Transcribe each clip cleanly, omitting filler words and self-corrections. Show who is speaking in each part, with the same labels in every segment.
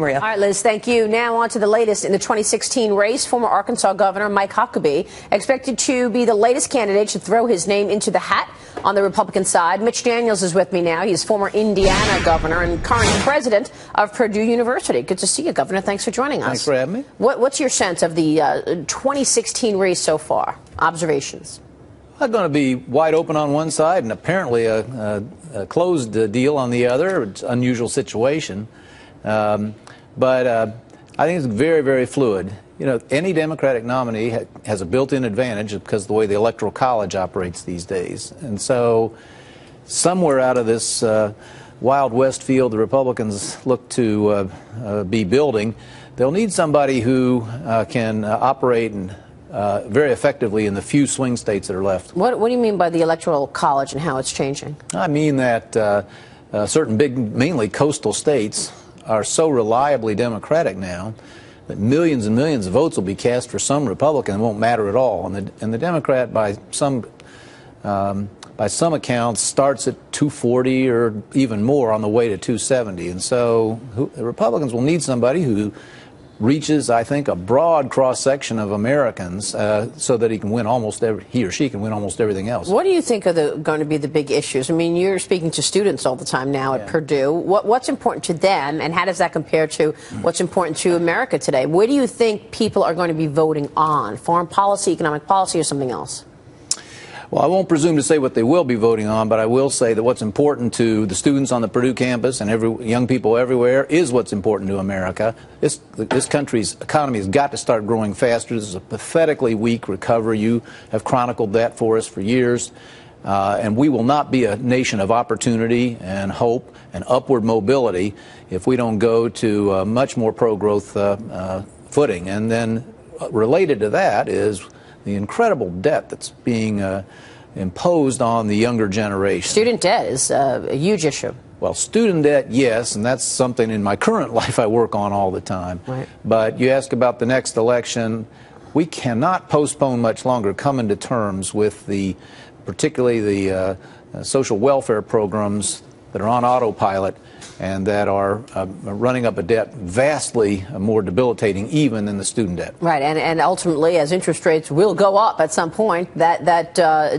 Speaker 1: Maria.
Speaker 2: All right, Liz, thank you. Now on to the latest in the 2016 race. Former Arkansas Governor Mike Huckabee expected to be the latest candidate to throw his name into the hat on the Republican side. Mitch Daniels is with me now. He's former Indiana governor and current president of Purdue University. Good to see you, Governor. Thanks for joining us.
Speaker 3: Thanks for having me.
Speaker 2: What's your sense of the 2016 race so far? Observations?
Speaker 3: I'm going to be wide open on one side and apparently a closed deal on the other. It's an unusual situation. But I think it's very, very fluid. You know, any Democratic nominee has a built-in advantage because of the way the Electoral College operates these days. And so somewhere out of this Wild West field the Republicans look to be building, they'll need somebody who can operate very effectively in the few swing states that are left.
Speaker 2: What do you mean by the Electoral College and how it's changing?
Speaker 3: I mean that certain big, mainly coastal states are so reliably Democratic now that millions and millions of votes will be cast for some Republican. It won't matter at all. And the Democrat, by some accounts, starts at 240 or even more on the way to 270. And so the Republicans will need somebody who reaches, I think, a broad cross-section of Americans so that he or she can win almost everything else.
Speaker 2: What do you think are going to be the big issues? I mean, you're speaking to students all the time now at Purdue. What's important to them, and how does that compare to what's important to America today? Where do you think people are going to be voting on? Foreign policy, economic policy, or something else?
Speaker 3: Well, I won't presume to say what they will be voting on, but I will say that what's important to the students on the Purdue campus and young people everywhere is what's important to America. This country's economy has got to start growing faster. This is a pathetically weak recovery. You have chronicled that for us for years. And we will not be a nation of opportunity and hope and upward mobility if we don't go to a much more pro-growth footing. And then related to that is the incredible debt that's being imposed on the younger generation.
Speaker 2: Student debt is a huge issue.
Speaker 3: Well, student debt, yes, and that's something in my current life I work on all the time.
Speaker 2: Right.
Speaker 3: But you ask about the next election, we cannot postpone much longer coming to terms with particularly the social welfare programs that are on autopilot and that are running up a debt vastly more debilitating even than the student debt.
Speaker 2: Right, and ultimately, as interest rates will go up at some point, that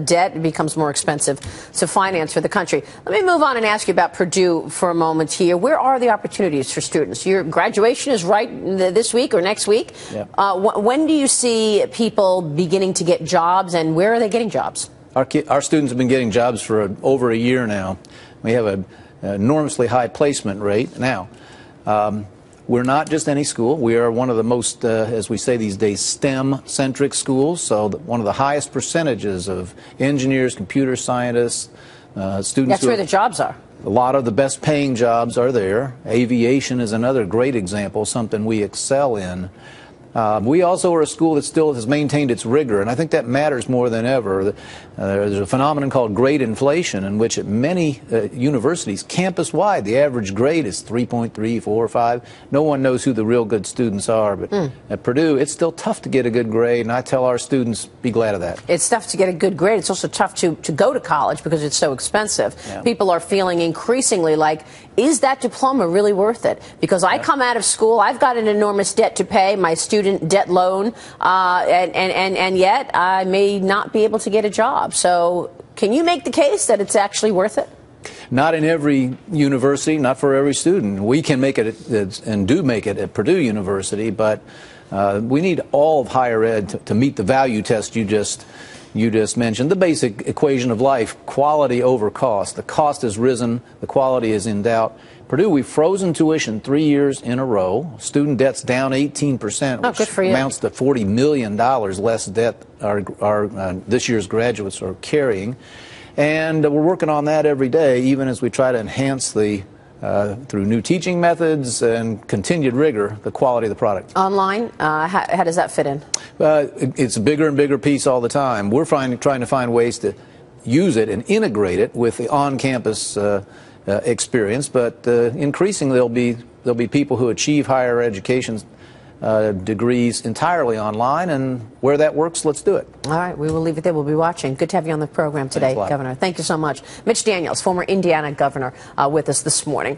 Speaker 2: debt becomes more expensive to finance for the country. Let me move on and ask you about Purdue for a moment here. Where are the opportunities for students? Your graduation is right this week or next week.
Speaker 3: Yeah.
Speaker 2: When do you see people beginning to get jobs, and where are they getting jobs?
Speaker 3: Our students have been getting jobs for over a year now. We have an enormously high placement rate. Now, we're not just any school. We are one of the most, as we say these days, STEM-centric schools. So one of the highest percentages of engineers, computer scientists, students.
Speaker 2: That's where the jobs are.
Speaker 3: A lot of the best paying jobs are there. Aviation is another great example, something we excel in. We also are a school that still has maintained its rigor, and I think that matters more than ever. There's a phenomenon called grade inflation, in which at many universities, campus-wide, the average grade is 3.3, 4, or 5. No one knows who the real good students are, but at Purdue, it's still tough to get a good grade, and I tell our students, be glad of that.
Speaker 2: It's tough to get a good grade. It's also tough to go to college because it's so expensive.
Speaker 3: Yeah.
Speaker 2: People are feeling increasingly like, is that diploma really worth it? Because I come out of school, I've got an enormous debt to pay, my student debt loan, and yet I may not be able to get a job. So can you make the case that it's actually worth it?
Speaker 3: Not in every university, not for every student. We can make it and do make it at Purdue University, but we need all of higher ed to meet the value test you just mentioned. The basic equation of life, quality over cost. The cost has risen, the quality is in doubt. Purdue, we've frozen tuition 3 years in a row. Student debt's down 18%, which amounts to $40 million less debt this year's graduates are carrying. And we're working on that every day, even as we try to enhance through new teaching methods and continued rigor, the quality of the product.
Speaker 2: Online, how does that fit in?
Speaker 3: It's a bigger and bigger piece all the time. We're trying to find ways to use it and integrate it with the on-campus experience, but increasingly there'll be people who achieve higher education degrees entirely online, and where that works, let's do it.
Speaker 2: All right, we will leave it there. We'll be watching. Good to have you on the program today, Governor. Thank you so much. Mitch Daniels, former Indiana governor, with us this morning.